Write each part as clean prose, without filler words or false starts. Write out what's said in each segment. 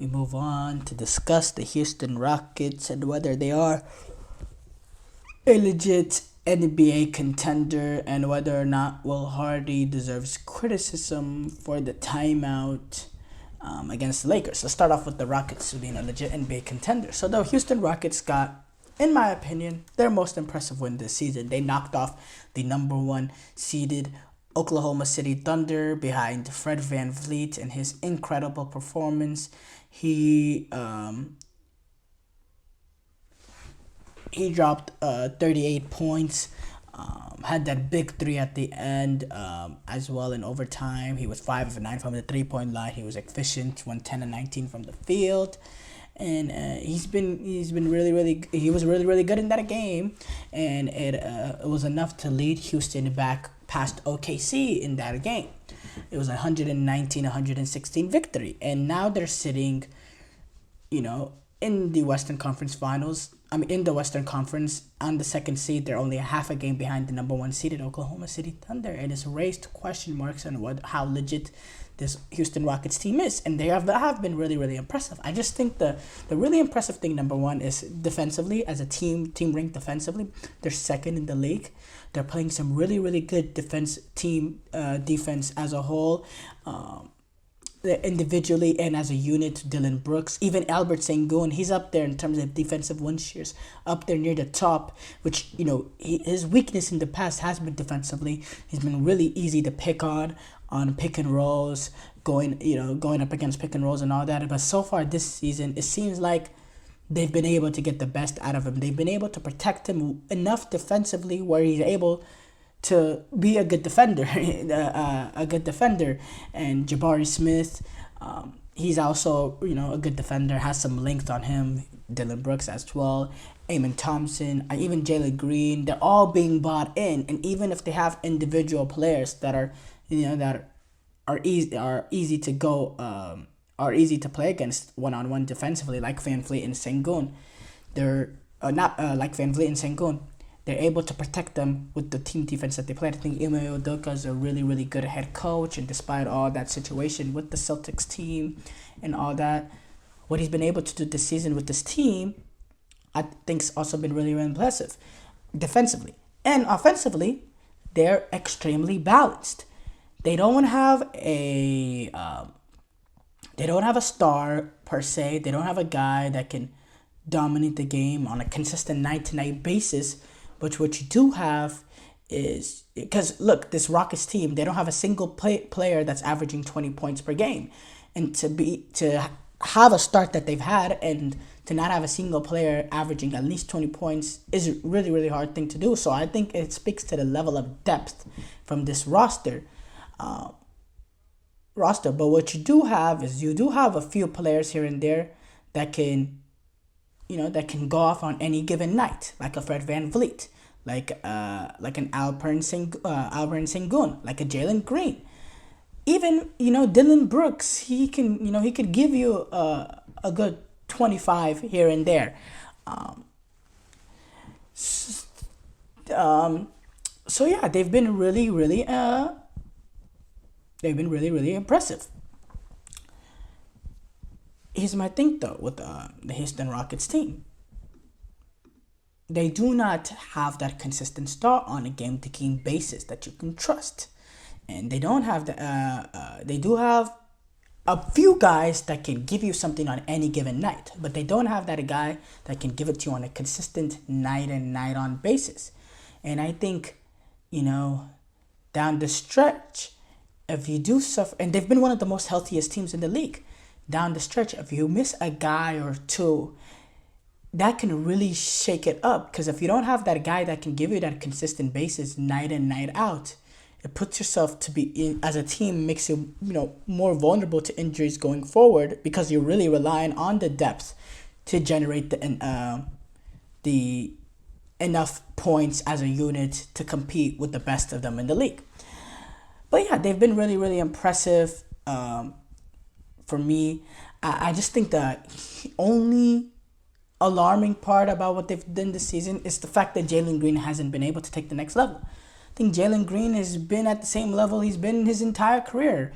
we move on to discuss the Houston Rockets and whether they are a legit NBA contender and whether or not Will Hardy deserves criticism for the timeout against the Lakers. Let's start off with the Rockets being a legit NBA contender. So the Houston Rockets got, in my opinion, their most impressive win this season. They knocked off the number one seeded Oklahoma City Thunder behind Fred VanVleet and his incredible performance. He dropped 38 points, had that big three at the end as well in overtime. He was 5 of 9 from the 3-point line. He was efficient, 10 and 19 from the field. And he was really good in that game, and it was enough to lead Houston back past OKC in that game. It was a 119-116 victory, and now they're sitting, in the Western Conference Finals. In the Western Conference, on the second seed. They're only a half a game behind the number one seeded Oklahoma City Thunder, and it's raised question marks on how legit this Houston Rockets team is, and they have been really impressive. I just think the really impressive thing, number one, is defensively. As a team ranked defensively, they're second in the league. They're playing some really good defense as a whole. Individually and as a unit, Dillon Brooks, even Albert Sengun, he's up there in terms of defensive win shares, up there near the top, which, his weakness in the past has been defensively. He's been really easy to pick on pick and rolls, going up against pick and rolls and all that. But so far this season, it seems like they've been able to get the best out of him. They've been able to protect him enough defensively where he's able to be a good defender, and Jabari Smith, he's also a good defender, has some length on him. Dillon Brooks as well, Amen Thompson, even Jalen Green, they're all being bought in, and even if they have individual players that are easy to go, are easy to play against one-on-one defensively, like VanVleet and Sengun, they're not like VanVleet and Sengun. They're able to protect them with the team defense that they play. I think Ime Udoka is a really good head coach, and despite all that situation with the Celtics team and all that, what he's been able to do this season with this team, I think, has also been really impressive defensively. And offensively, they're extremely balanced. They don't have a star per se. They don't have a guy that can dominate the game on a consistent night-to-night basis. But what you do have is, because look, this Rockets team, they don't have a single player that's averaging 20 points per game, and to have a start that they've had and to not have a single player averaging at least 20 points is a really hard thing to do. So I think it speaks to the level of depth from this roster. But what you do have is a few players here and there that can go off on any given night, like a Fred VanVleet, like an Albert Sengun, like a Jalen Green. Even, Dillon Brooks, he could give you a good 25 here and there. So yeah, they've been really impressive. Here's my thing, though, with the Houston Rockets team. They do not have that consistent star on a game-to-game basis that you can trust. And they don't have they do have a few guys that can give you something on any given night, but they don't have that guy that can give it to you on a consistent night and night on basis. And I think, down the stretch, if you do suffer, and they've been one of the most healthiest teams in the league, down the stretch, if you miss a guy or two, that can really shake it up. Because if you don't have that guy that can give you that consistent basis night in, night out, it puts yourself to be in, as a team, makes you more vulnerable to injuries going forward, because you're really relying on the depth to generate the enough points as a unit to compete with the best of them in the league. But yeah, they've been really impressive. For me, I just think the only alarming part about what they've done this season is the fact that Jalen Green hasn't been able to take the next level. I think Jalen Green has been at the same level he's been his entire career.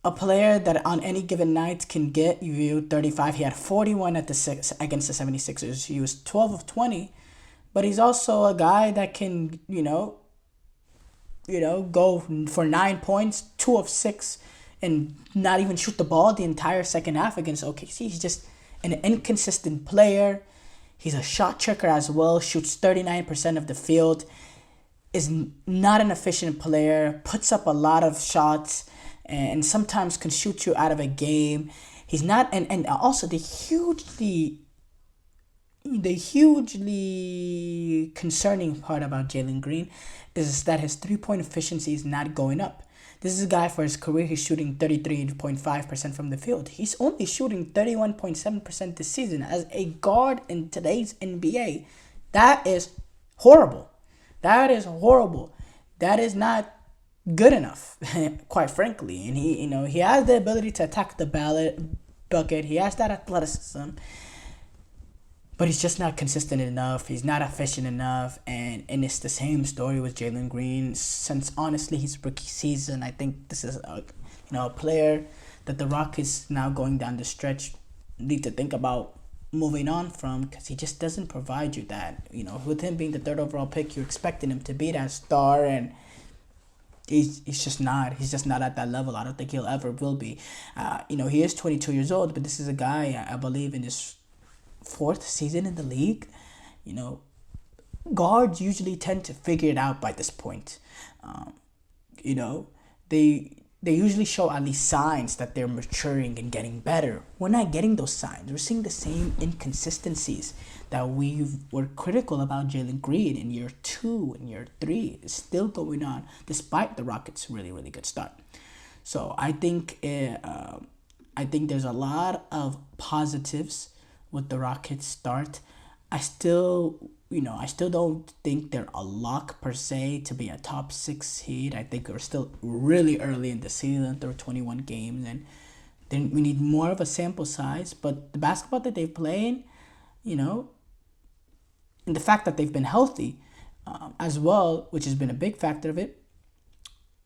a player that on any given night can get you 35. He had 41 at the six against the 76ers. He was 12 of 20, but he's also a guy that can, go for 9 points, 2 of 6, and not even shoot the ball the entire second half against OKC. He's just an inconsistent player. He's a shot checker as well, shoots 39% of the field, is not an efficient player, puts up a lot of shots, and sometimes can shoot you out of a game. He's not, and also the hugely concerning part about Jalen Green is that his 3-point efficiency is not going up. This is a guy for his career, he's shooting 33.5% from the field. He's only shooting 31.7% this season as a guard in today's NBA. That is horrible. That is horrible. That is not good enough, quite frankly. And he has the ability to attack the bucket. He has that athleticism. But he's just not consistent enough. He's not efficient enough. And it's the same story with Jalen Green. Since, honestly, his rookie season, I think this is a player that the Rockets now going down the stretch need to think about moving on from, because he just doesn't provide you that. With him being the third overall pick, you're expecting him to be that star, and he's just not. He's just not at that level. I don't think he'll ever will be. He is 22 years old, but this is a guy, I believe, in his fourth season in the league. Guards usually tend to figure it out by this point. They usually show at least signs that they're maturing and getting better. We're not getting those signs. We're seeing the same inconsistencies that we were critical about Jalen Green in year 2 and year 3. It's still going on despite the Rockets' really, really good start. So I think there's a lot of positives with the Rockets start. I still don't think they're a lock per se to be a top 6 seed. I think we're still really early in the season. There are 21 games, and then we need more of a sample size. But the basketball that they've played, and the fact that they've been healthy as well, which has been a big factor of it,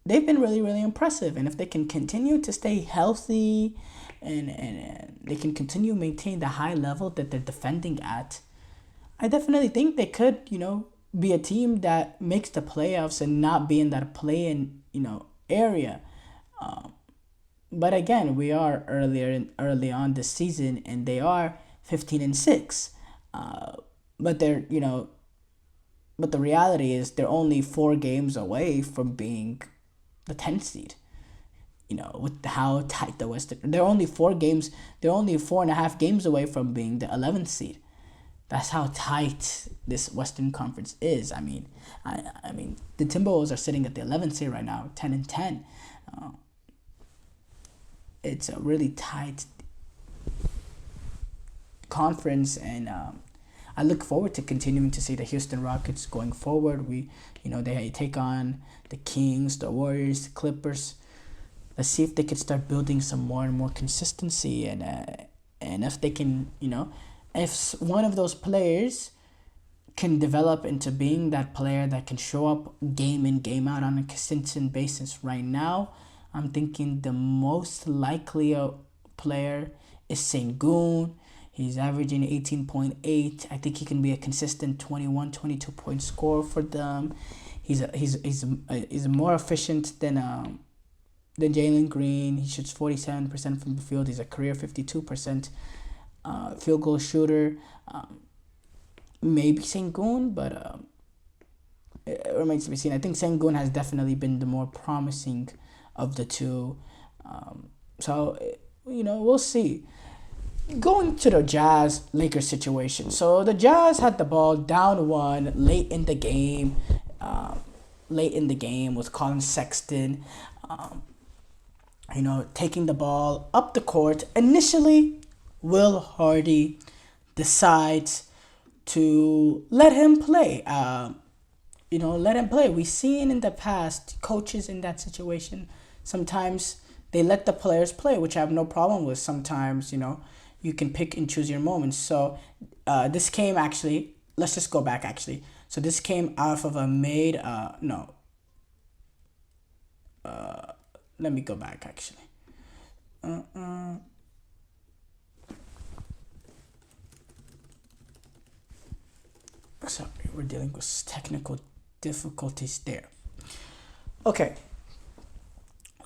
they've been really, really impressive. And if they can continue to stay healthy and they can continue to maintain the high level that they're defending at, I definitely think they could, be a team that makes the playoffs and not be in that play-in, area. But again, we are early on this season, and they are 15-6. But they're, but the reality is they're only 4 games away from being the 10th seed. With how tight the Western, they're only 4.5 games away from being the 11th seed. That's how tight this Western Conference is. I mean, the Timberwolves are sitting at the 11th seed right now, 10-10. It's a really tight conference, and I look forward to continuing to see the Houston Rockets going forward. They take on the Kings, the Warriors, the Clippers. Let's see if they could start building some more and more consistency, and if they can, if one of those players can develop into being that player that can show up game in, game out on a consistent basis. Right now, I'm thinking the most likely player is Sengun. He's averaging 18.8. I think he can be a consistent 21, 22-point scorer for them. He's more efficient than Jalen Green. He shoots 47% from the field. He's a career 52% field goal shooter. Maybe Sengun, but it remains to be seen. I think Sengun has definitely been the more promising of the two. So we'll see. Going to the Jazz-Lakers situation. So the Jazz had the ball down 1 late in the game. With Colin Sexton. Taking the ball up the court. Initially, Will Hardy decides to let him play. Let him play. We've seen in the past coaches in that situation. Sometimes they let the players play, which I have no problem with. Sometimes, you can pick and choose your moments. So this came actually, let's just go back actually. So this came off of a made, let me go back actually. Sorry, we're dealing with technical difficulties there. Okay,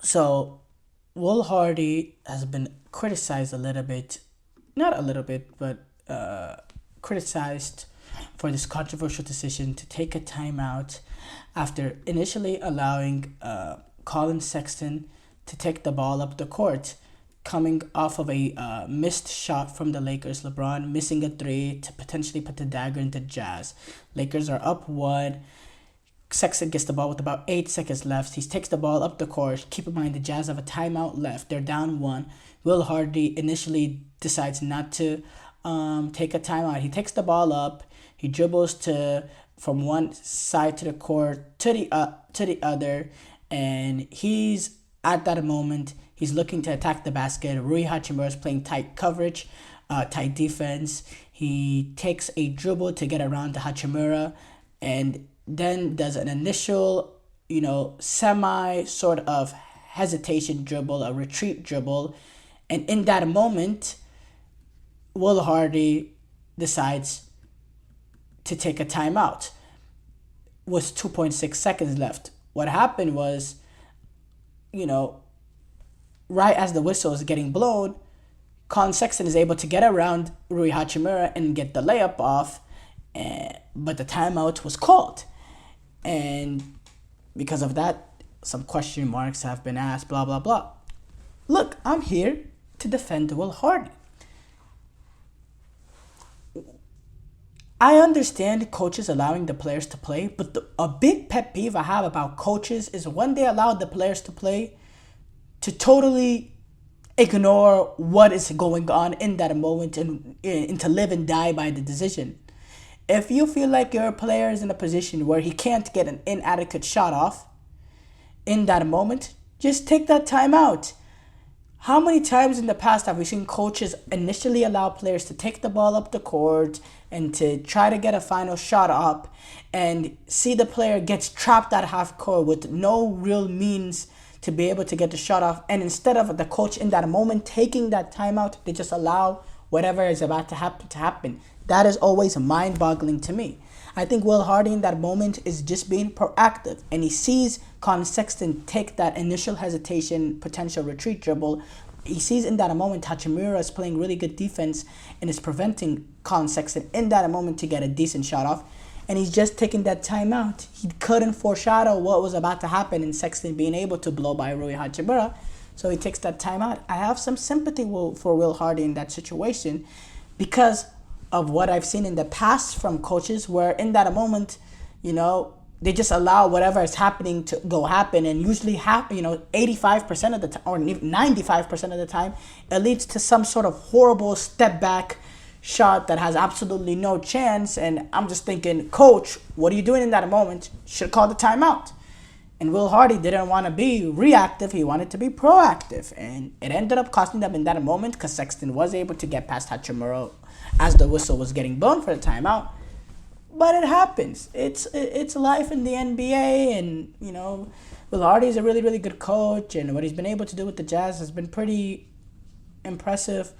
so Will Hardy has been criticized a little bit, not a little bit, but criticized for this controversial decision to take a timeout after initially allowing Colin Sexton to take the ball up the court, coming off of a missed shot from the Lakers. LeBron missing a three to potentially put the dagger into Jazz. Lakers are up one. Sexton gets the ball with about 8 seconds left. He takes the ball up the court. Keep in mind the Jazz have a timeout left. They're down one. Will Hardy initially decides not to take a timeout. He takes the ball up. He dribbles from one side to the court to the other, and he's at that moment he's looking to attack the basket. Rui Hachimura is playing tight coverage, tight defense. He takes a dribble to get around to Hachimura, and then does an initial, semi sort of hesitation dribble, a retreat dribble. And in that moment, Will Hardy decides to take a timeout with 2.6 seconds left. What happened was, right as the whistle is getting blown, Colin Sexton is able to get around Rui Hachimura and get the layup off, but the timeout was called. And because of that, some question marks have been asked, blah, blah, blah. Look, I'm here to defend Will Hardy. I understand coaches allowing the players to play, but a big pet peeve I have about coaches is when they allow the players to play to totally ignore what is going on in that moment and to live and die by the decision. If you feel like your player is in a position where he can't get an inadequate shot off in that moment, just take that time out. How many times in the past have we seen coaches initially allow players to take the ball up the court and to try to get a final shot up and see the player gets trapped at half court with no real means to be able to get the shot off, and instead of the coach in that moment taking that timeout, they just allow whatever is about to happen. That is always mind-boggling to me. I think Will Hardy in that moment is just being proactive, and he sees Colin Sexton take that initial hesitation, potential retreat dribble. He sees in that moment Hachimura is playing really good defense and is preventing Colin Sexton in that moment to get a decent shot off, and he's just taking that timeout. He couldn't foreshadow what was about to happen in Sexton being able to blow by Rui Hachimura, so he takes that timeout. I have some sympathy for Will Hardy in that situation because of what I've seen in the past from coaches where in that moment, they just allow whatever is happening to go happen, and usually 85% of the time or 95% of the time, it leads to some sort of horrible step back shot that has absolutely no chance. And I'm just thinking, coach, what are you doing in that moment? Should call the timeout. And Will Hardy didn't want to be reactive. He wanted to be proactive. And it ended up costing them in that moment because Sexton was able to get past Hachimura as the whistle was getting blown for the timeout. But it happens. It's life in the NBA. And, Will Hardy is a really, really good coach. And what he's been able to do with the Jazz has been pretty impressive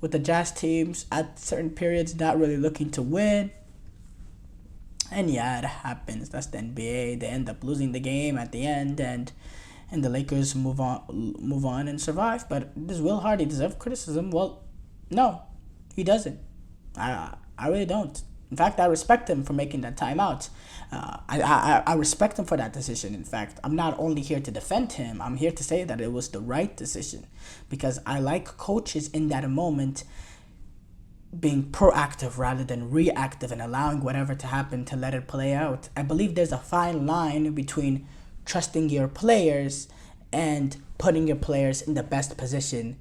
with the Jazz teams at certain periods not really looking to win. And yeah, it happens. That's the NBA. They end up losing the game at the end, and the Lakers move on and survive. But does Will Hardy deserve criticism? Well, no, he doesn't. I really don't. In fact, I respect him for making that timeout. I respect him for that decision. In fact, I'm not only here to defend him. I'm here to say that it was the right decision, because I like coaches in that moment being proactive rather than reactive and allowing whatever to happen to let it play out. I believe there's a fine line between trusting your players and putting your players in the best position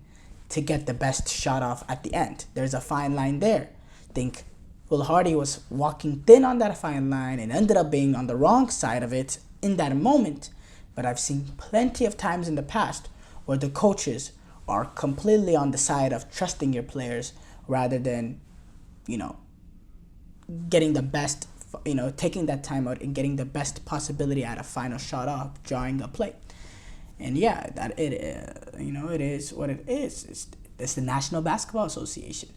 to get the best shot off at the end. There's a fine line there. I think Will Hardy was walking thin on that fine line and ended up being on the wrong side of it in that moment. But I've seen plenty of times in the past where the coaches are completely on the side of trusting your players rather than, getting the best, taking that time out and getting the best possibility at a final shot off, drawing a play. And yeah, that it it is what it is. It's the National Basketball Association.